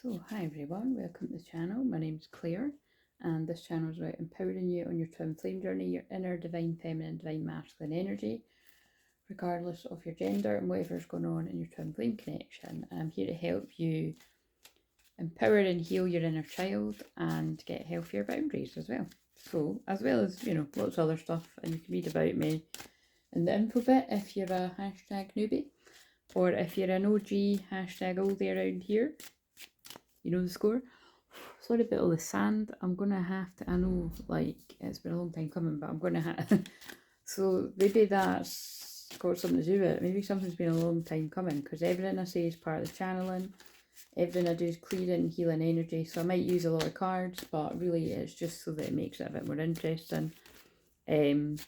So, hi everyone, welcome to the channel. My name's Claire, and this channel is about empowering you on your twin flame journey, your inner divine feminine, divine masculine energy, regardless of your gender and whatever's going on in your twin flame connection. I'm here to help you empower and heal your inner child and get healthier boundaries as well. So, as well as, lots of other stuff, and you can read about me in the info bit if you're a hashtag newbie, or if you're an OG hashtag oldie around here. You know the score. Sorry about all the sand. I'm gonna have to, I know, like, it's been a long time coming, but I'm gonna have so maybe that's got something to do with it. Maybe something's been a long time coming, because everything I say is part of the channeling. Everything I do is clearing, healing energy, so I might use a lot of cards, but really it's just so that it makes it a bit more interesting. There's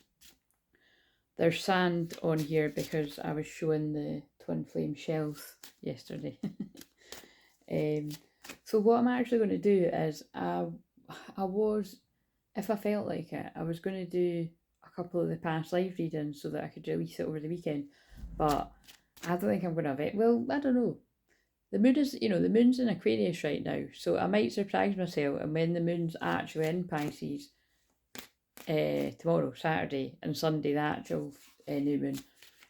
sand on here because I was showing the twin flame shells yesterday. So what I'm actually going to do is, if I felt like it, I was going to do a couple of the past live readings so that I could release it over the weekend. But I don't think I'm going to have it. Well, I don't know. The moon is, the moon's in Aquarius right now, so I might surprise myself. And when the moon's actually in Pisces, tomorrow, Saturday, and Sunday, the actual new moon,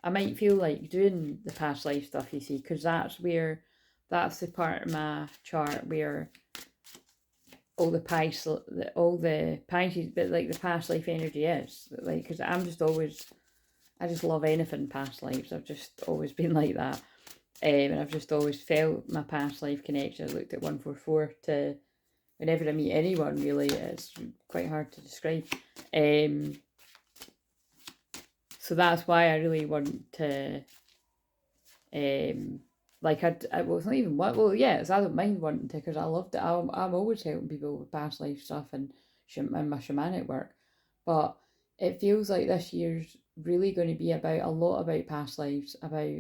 I might feel like doing the past life stuff, you see, because that's the part of my chart where all the Pisces, but like the past life energy is, like, because I just love anything past lives. I've just always been like that, and I've just always felt my past life connection. I looked at 144 to whenever I meet anyone. Really, it's quite hard to describe. So that's why I really want to, like, well, it's not even what, well, yeah, so I don't mind wanting to, because I loved it. I'm always helping people with past life stuff and my shamanic work, but it feels like this year's really going to be about a lot about past lives, about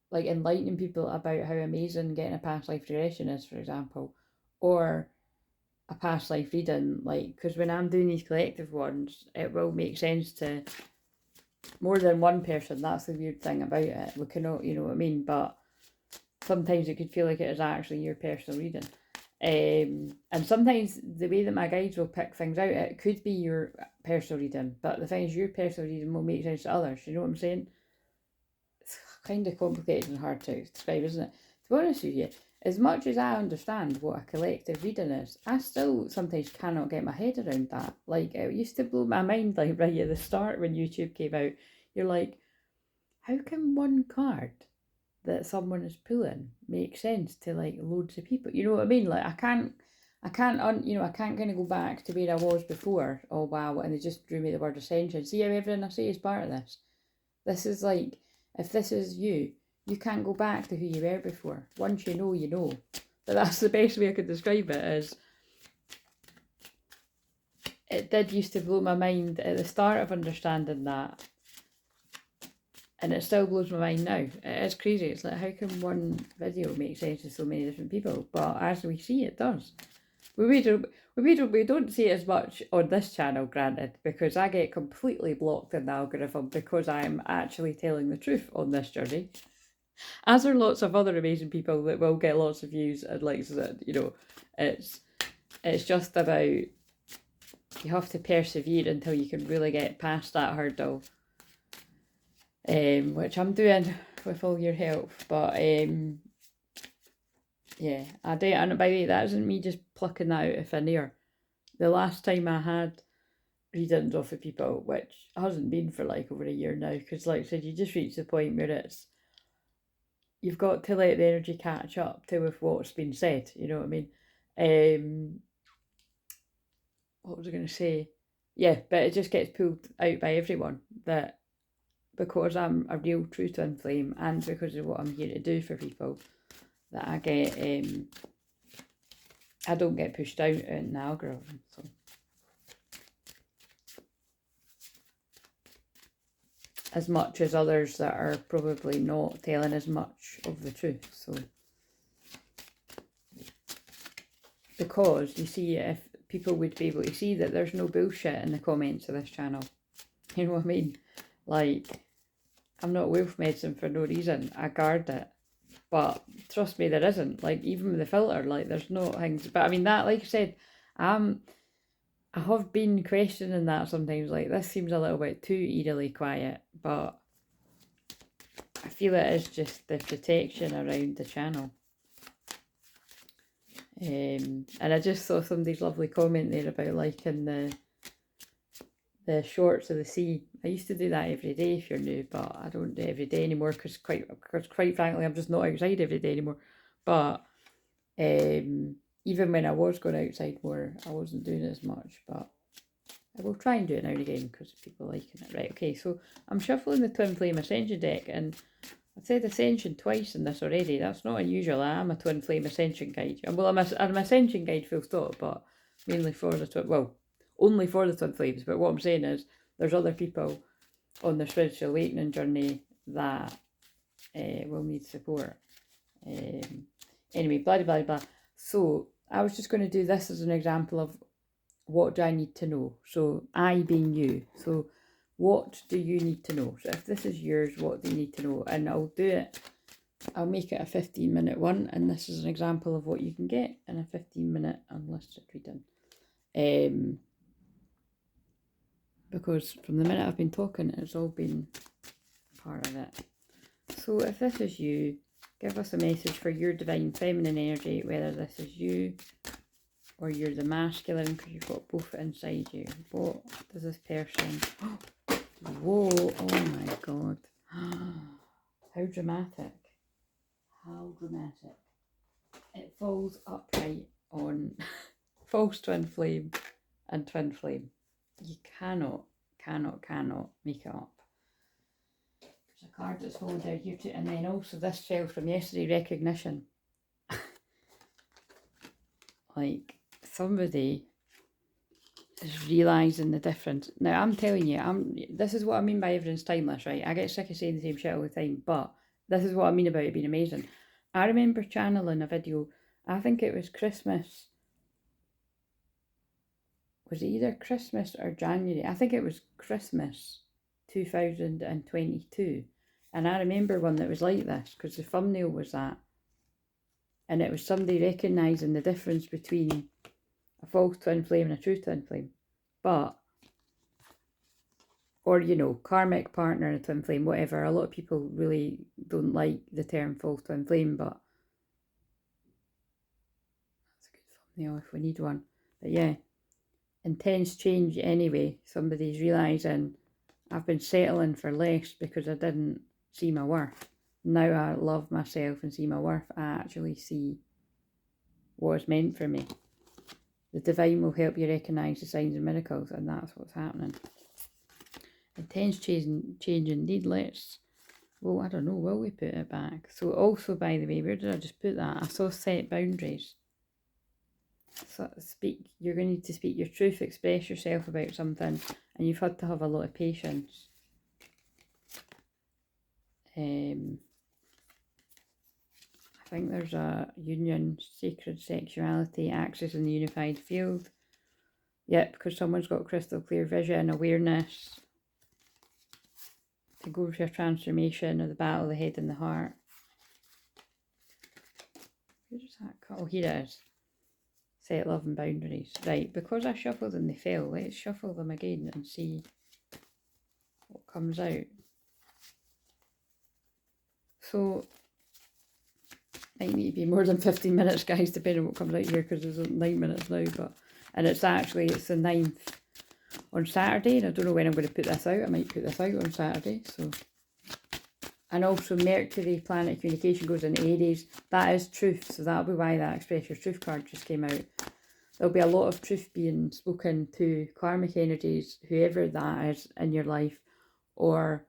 like enlightening people about how amazing getting a past life regression is, for example, or a past life reading, like, because when I'm doing these collective ones, it will make sense to more than one person. That's the weird thing about it. We cannot, you know what I mean? But sometimes it could feel like it is actually your personal reading. And sometimes the way that my guides will pick things out, it could be your personal reading, but the thing is, your personal reading will make sense to others. You know what I'm saying? It's kind of complicated and hard to describe, isn't it? To be honest with you, as much as I understand what a collective reading is, I still sometimes cannot get my head around that. Like, it used to blow my mind, like, right at the start when YouTube came out. You're like, how can one card that someone is pulling make sense to, like, loads of people? You know what I mean? Like, I can't kind of go back to where I was before. Oh wow, and they just drew me the word ascension. See how everything I say is part of this. This is like, if this is you, you can't go back to who you were before. Once you know, you know. But that's the best way I could describe it. Is it did used to blow my mind at the start of understanding that, and it still blows my mind now. It is crazy. It's like, how can one video make sense to so many different people? But as we see, it does. We don't see it as much on this channel, granted, because I get completely blocked in the algorithm because I'm actually telling the truth on this journey. As are lots of other amazing people that will get lots of views and likes. That, it's just about, you have to persevere until you can really get past that hurdle, which I'm doing with all your help. But yeah, I do. And by the way, that isn't me just plucking that out of thin air. The last time I had readings off of people, which hasn't been for like over a year now, because like I said, you just reach the point where you've got to let the energy catch up to with what's been said. You know what I mean? What was I going to say? Yeah, but it just gets pulled out by everyone, that because I'm a real true twin flame, and because of what I'm here to do for people, that I get, I don't get pushed out in the algorithm. So as much as others that are probably not telling as much of the truth. So because you see, if people would be able to see that there's no bullshit in the comments of this channel, you know what I mean? Like, I'm not wolf medicine for no reason. I guard it. But trust me, there isn't. Like, even with the filter, like, there's no things. But I mean, that, like I said, I have been questioning that sometimes. Like, this seems a little bit too eerily quiet, but I feel it is just the protection around the channel. And I just saw somebody's lovely comment there about liking the shorts of the sea. I used to do that every day if you're new, but I don't do it every day anymore because quite frankly, I'm just not outside every day anymore. But even when I was going outside more, I wasn't doing it as much. But I will try and do it now and again because people liking it. Right, okay, so I'm shuffling the Twin Flame Ascension deck, and I've said Ascension twice in this already. That's not unusual. I am a Twin Flame Ascension guide. Well, I'm an Ascension guide full stop, but mainly for the only for the Twin Flames. But what I'm saying is there's other people on their spiritual awakening journey that will need support. Anyway, blah, blah, blah. So I was just going to do this as an example of what do I need to know. So I being you. So what do you need to know? So if this is yours, what do you need to know? And I'll do it. I'll make it a 15-minute one. And this is an example of what you can get in a 15-minute unlisted reading. Because from the minute I've been talking, it's all been part of it. So if this is you, give us a message for your divine feminine energy, whether this is you or you're the masculine, because you've got both inside you. What does this person... Whoa, oh my god. How dramatic. How dramatic. It falls upright on false twin flame and twin flame. You cannot make it up. There's a card that's fallen down here too, and then also this fell from yesterday, recognition. Like, somebody is realising the difference. Now, I'm telling you, this is what I mean by everyone's timeless, right? I get sick of saying the same shit all the time, but this is what I mean about it being amazing. I remember channeling a video, I think it was Christmas. Was it either Christmas or January? I think it was Christmas 2022. And I remember one that was like this, because the thumbnail was that. And it was somebody recognising the difference between a false twin flame and a true twin flame. But, or, you know, karmic partner and a twin flame, whatever. A lot of people really don't like the term false twin flame, but that's a good thumbnail if we need one. But yeah, intense change anyway. Somebody's realising I've been settling for less because I didn't see my worth. Now I love myself and see my worth. I actually see what is meant for me. The divine will help you recognise the signs and miracles, and that's what's happening. Intense change indeed. Let's, well, I don't know, will we put it back? So also, by the way, where did I just put that? I saw set boundaries. So you're going to need to speak your truth, express yourself about something, and you've had to have a lot of patience. I think there's a union, sacred sexuality, access in the unified field. Yep, because someone's got crystal clear vision, awareness, to go through a transformation of the battle of the head and the heart. Where's that cut? Oh, here it is. Set love and boundaries. Right, because I shuffled and they fell, let's shuffle them again and see what comes out. So, might need to be more than 15 minutes, guys, depending on what comes out here, because there's 9 minutes now. But and it's the 9th on Saturday, and I don't know when I'm going to put this out. I might put this out on Saturday. So, and also Mercury, planet communication, goes in Aries. That is truth, so that'll be why that Express Your Truth card just came out. There'll be a lot of truth being spoken to karmic energies, whoever that is in your life, or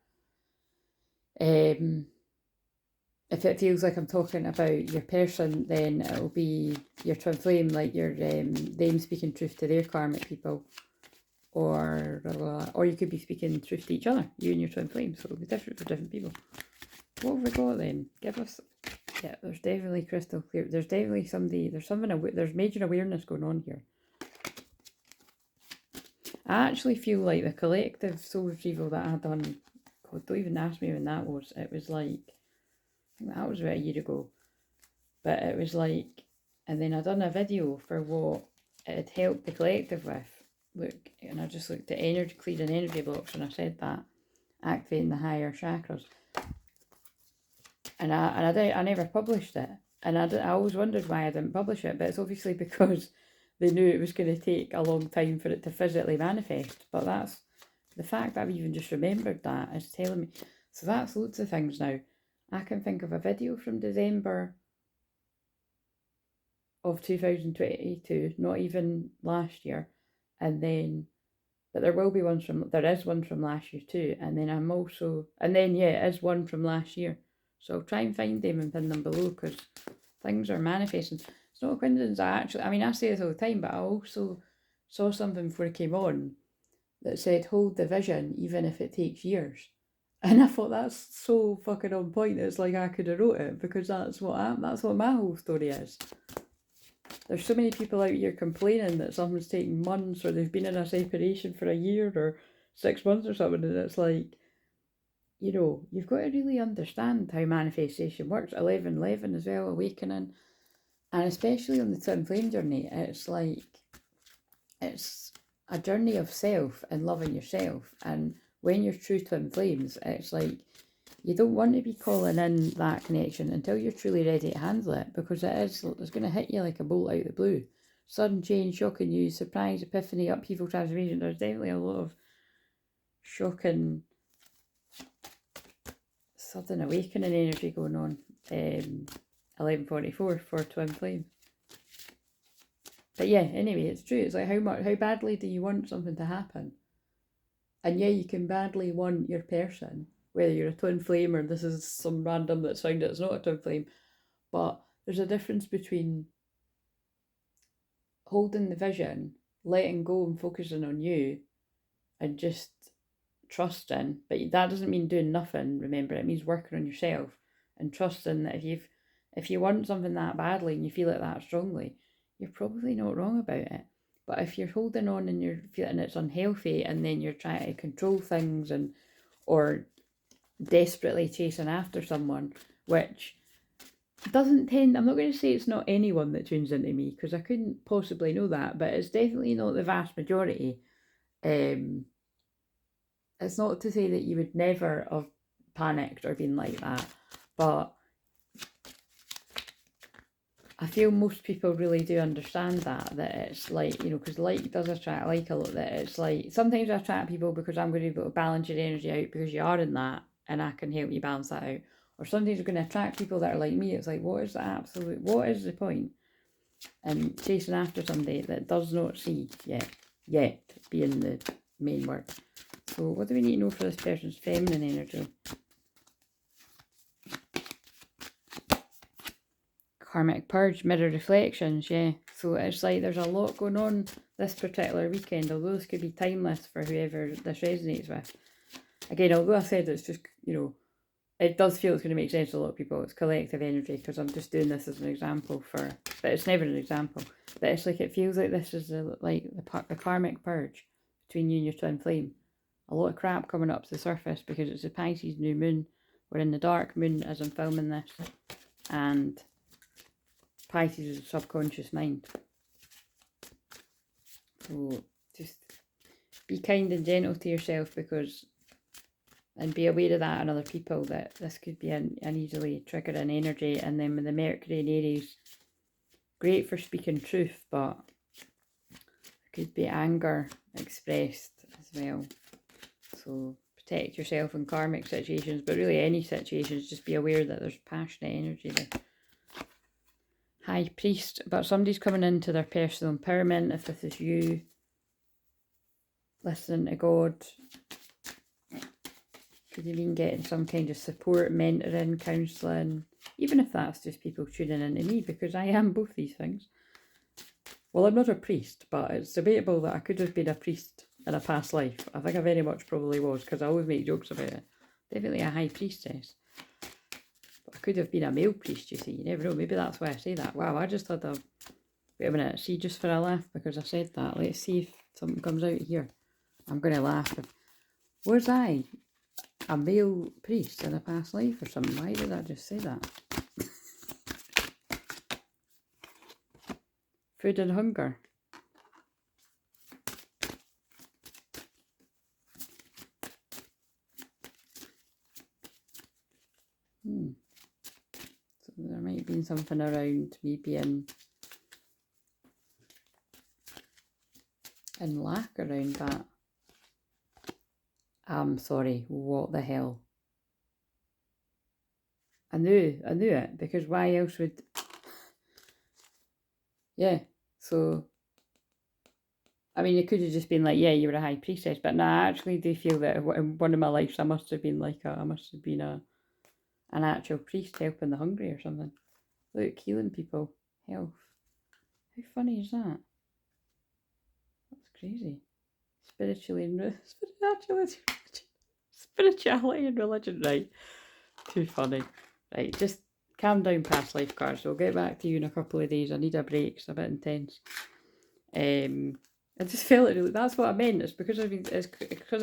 if it feels like I'm talking about your person, then it'll be your twin flame, like your them speaking truth to their karmic people, or you could be speaking truth to each other, you and your twin flame. So it'll be different for different people. What have we got then? Give us. Yeah, there's definitely crystal clear. There's definitely somebody. There's major awareness going on here. I actually feel like the collective soul retrieval that I had done. God, don't even ask me when that was. It was like think that was about a year ago. But it was like, and then I done a video for what it had helped the collective with. Look, and I just looked at energy, clearing energy blocks, and I said that, activating the higher chakras. And I never published it. And I always wondered why I didn't publish it, but it's obviously because they knew it was going to take a long time for it to physically manifest. But that's, the fact that I've even just remembered that is telling me. So that's loads of things now. I can think of a video from December of 2022, not even last year, and then, but there will be ones from, there is one from last year too, and then I'm also, and then yeah, it is one from last year. So I'll try and find them and pin them below, because things are manifesting. It's not a coincidence. I mean, I say this all the time, but I also saw something before it came on that said, hold the vision even if it takes years. And I thought, that's so fucking on point. It's like I could have wrote it, because that's what my whole story is. There's so many people out here complaining that something's taking months, or they've been in a separation for a year or 6 months or something, and it's like, you know, you've got to really understand how manifestation works. 11:11 as well, awakening. And especially on the twin flame journey, it's like, it's a journey of self and loving yourself. And when you're true twin flames, it's like, you don't want to be calling in that connection until you're truly ready to handle it, because it's going to hit you like a bolt out of the blue. Sudden change, shocking news, surprise, epiphany, upheaval, transformation. There's definitely a lot of shocking, sudden awakening energy going on. 11:44 for twin flame. But yeah, anyway, it's true. It's like, how badly do you want something to happen? And yeah, you can badly want your person, whether you're a twin flame or this is some random that's found it's not a twin flame. But there's a difference between holding the vision, letting go and focusing on you, and just trusting. But that doesn't mean doing nothing, remember. It means working on yourself and trusting that if you want something that badly and you feel it that strongly, you're probably not wrong about it. But if you're holding on and you're feeling it's unhealthy, and then you're trying to control things or desperately chasing after someone, which doesn't tend, I'm not going to say it's not anyone that tunes into me, because I couldn't possibly know that, but it's definitely not the vast majority. It's not to say that you would never have panicked or been like that, but I feel most people really do understand that it's like, you know, because like does attract like a lot, that it's like, sometimes I attract people because I'm going to be able to balance your energy out because you are in that, and I can help you balance that out. Or sometimes you're going to attract people that are like me. It's like, what is the point in chasing after somebody that does not see yet being the main word. So what do we need to know for this person's feminine energy? Karmic purge, mirror reflections, yeah. So it's like there's a lot going on this particular weekend, although this could be timeless for whoever this resonates with. Again, although I said it's just, you know, it does feel it's going to make sense to a lot of people. It's collective energy, because I'm just doing this as an example but it's never an example. But it's like, it feels like this is the karmic purge between you and your twin flame. A lot of crap coming up to the surface because it's a Pisces new moon. We're in the dark moon as I'm filming this, and Pisces is a subconscious mind. So just be kind and gentle to yourself, and be aware of that and other people, that this could be an easily triggering energy. And then with the Mercury in Aries, great for speaking truth, but there could be anger expressed as well. So protect yourself in karmic situations, but really any situations, just be aware that there's passionate energy there. High Priest, but somebody's coming into their personal empowerment. If this is you, listening to God, could you mean getting some kind of support, mentoring, counselling, even if that's just people tuning into me, because I am both these things. Well, I'm not a priest, but it's debatable that I could have been a priest in a past life. I think I very much probably was, because I always make jokes about it. Definitely a high priestess. I could have been a male priest, you see. You never know. Maybe that's why I say that. Wow, I just had a... Wait a minute. See, just for a laugh, because I said that. Let's see if something comes out here. I'm going to laugh. Where's I? a male priest in a past life or something. Why did I just say that? Food and hunger. So there might have been something around me being in lack around that. I'm sorry, what the hell? I knew it, because why else would... Yeah, so... I mean, it could have just been like, yeah, you were a high priestess, but no, I actually do feel that in one of my lives I must have been an actual priest helping the hungry or something. Look, healing people, health. How funny is that? That's crazy. Spirituality and religion, right? Too funny. Right, just calm down, past life cards. We'll get back to you in a couple of days. I need a break, it's a bit intense. I just felt it. That's what I meant. It's because I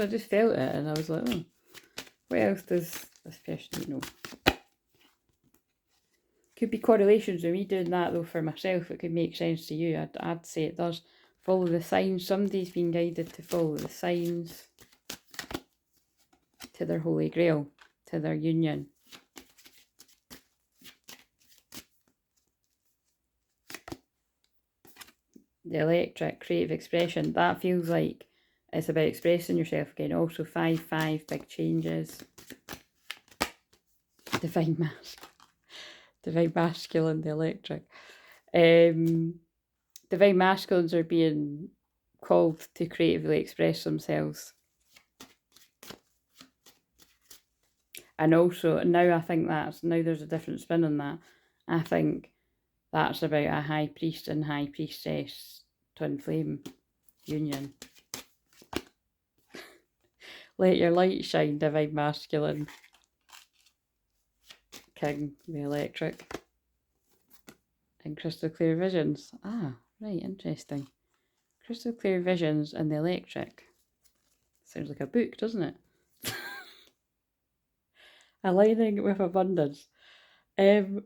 just felt it, and I was like, oh, what else does this person know? Could be correlations with me doing that though for myself. It could make sense to you. I'd say it does. Follow the signs. Somebody's been guided to follow the signs to their holy grail, to their union. The electric, creative expression. That feels like it's about expressing yourself again. Also 5-5, big changes. Divine masculine, the electric. Divine masculines are being called to creatively express themselves. And also, now I think now there's a different spin on that. I think that's about a high priest and high priestess twin flame union. Let your light shine, divine masculine. King, the electric. And crystal clear visions. Ah, right, interesting. Crystal clear visions and the electric. Sounds like a book, doesn't it? Aligning with abundance. I'm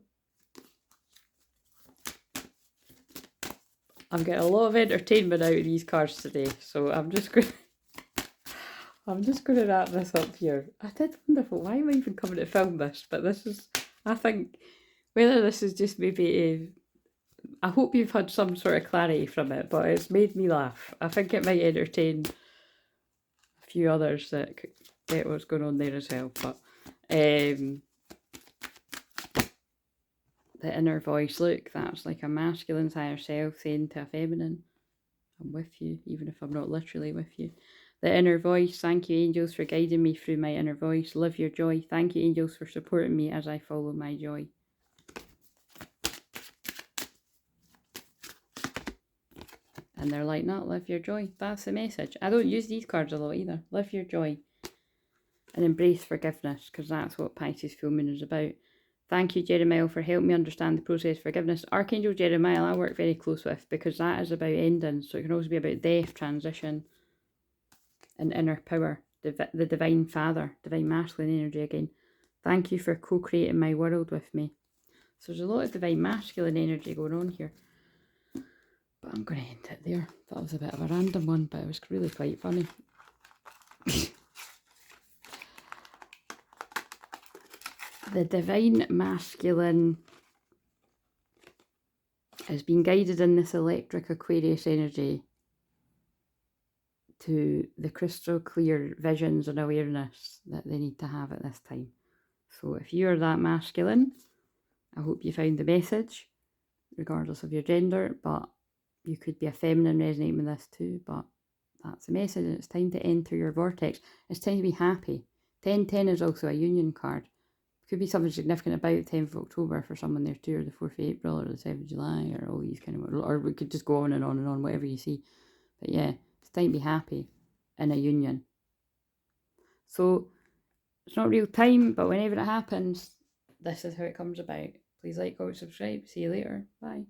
getting a lot of entertainment out of these cards today, so I'm just going to wrap this up here. I did wonderful. Why am I even coming to film this? But this is, I think, whether this is just maybe I hope you've had some sort of clarity from it, but it's made me laugh. I think it might entertain a few others that get what's going on there as well. But the inner voice, look, that's like a masculine's higher self saying to a feminine, I'm with you, even if I'm not literally with you. The inner voice, thank you angels for guiding me through my inner voice. Live your joy. Thank you angels for supporting me as I follow my joy. And they're like, no, live your joy. That's the message. I don't use these cards a lot either. Live your joy. And embrace forgiveness, because that's what Pisces full moon is about. Thank you, Jeremiah, for helping me understand the process of forgiveness. Archangel Jeremiah, I work very close with, because that is about endings. So it can also be about death, transition, and inner power. The divine father, divine masculine energy again. Thank you for co-creating my world with me. So there's a lot of divine masculine energy going on here. But I'm going to end it there. That was a bit of a random one, but it was really quite funny. The divine masculine has been guided in this electric Aquarius energy to the crystal clear visions and awareness that they need to have at this time. So if you're that masculine, I hope you found the message, regardless of your gender, but you could be a feminine resonating with this too, but that's the message, and it's time to enter your vortex. It's time to be happy. 1010 is also a union card. Could be something significant about the 10th of October for someone there too, or the 4th of April, or the 7th of July, or all these kind of, or we could just go on and on and on, whatever you see. But yeah, it's time to be happy in a union. So it's not real time, but whenever it happens, this is how it comes about. Please like, comment, subscribe. See you later. Bye.